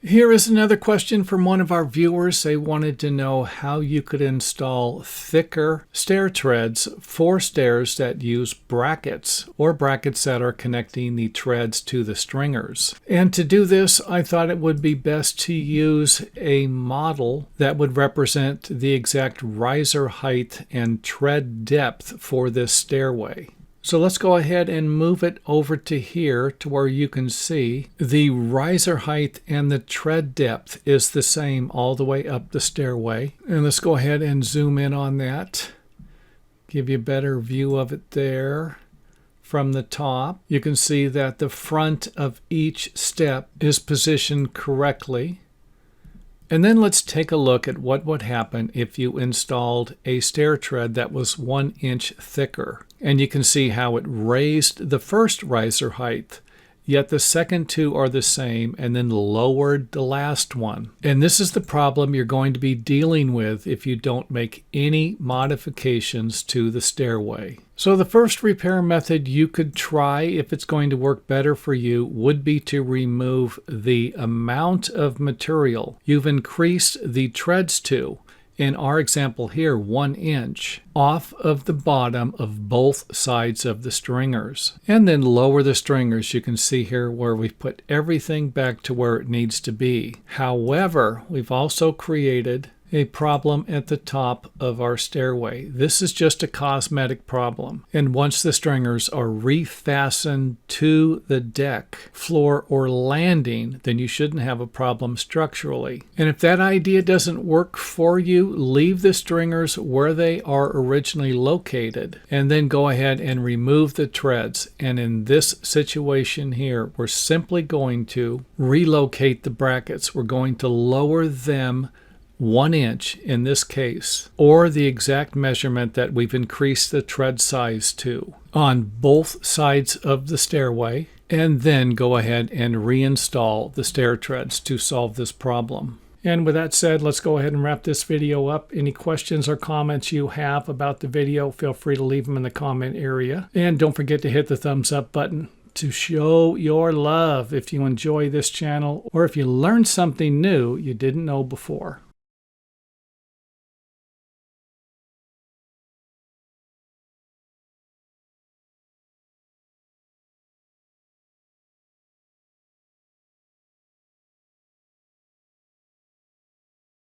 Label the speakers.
Speaker 1: Here is another question from one of our viewers. They wanted to know how you could install thicker stair treads for stairs that use brackets or brackets that are connecting the treads to the stringers. And to do this, I thought it would be best to use a model that would represent the exact riser height and tread depth for this stairway. So let's go ahead and move it over to here to where you can see the riser height and the tread depth is the same all the way up the stairway. And let's go ahead and zoom in on that. Give you a better view of it there. From the top, you can see that the front of each step is positioned correctly. And then let's take a look at what would happen if you installed a stair tread that was 1 inch thicker. And you can see how it raised the first riser height, yet the second two are the same, and then lowered the last one. And this is the problem you're going to be dealing with if you don't make any modifications to the stairway. So the first repair method you could try, if it's going to work better for you, would be to remove the amount of material you've increased the treads to. In our example here, 1 inch off of the bottom of both sides of the stringers. And then lower the stringers. You can see here where we've put everything back to where it needs to be. However, we've also created a problem at the top of our stairway. This is just a cosmetic problem. And once the stringers are refastened to the deck, floor, or landing, then you shouldn't have a problem structurally. And if that idea doesn't work for you, leave the stringers where they are originally located, and then go ahead and remove the treads. And in this situation here, we're simply going to relocate the brackets. We're going to lower them 1 inch in this case, or the exact measurement that we've increased the tread size to on both sides of the stairway, and then go ahead and reinstall the stair treads to solve this problem. And with that said, let's go ahead and wrap this video up. Any questions or comments you have about the video, feel free to leave them in the comment area. And don't forget to hit the thumbs up button to show your love if you enjoy this channel or if you learned something new you didn't know before.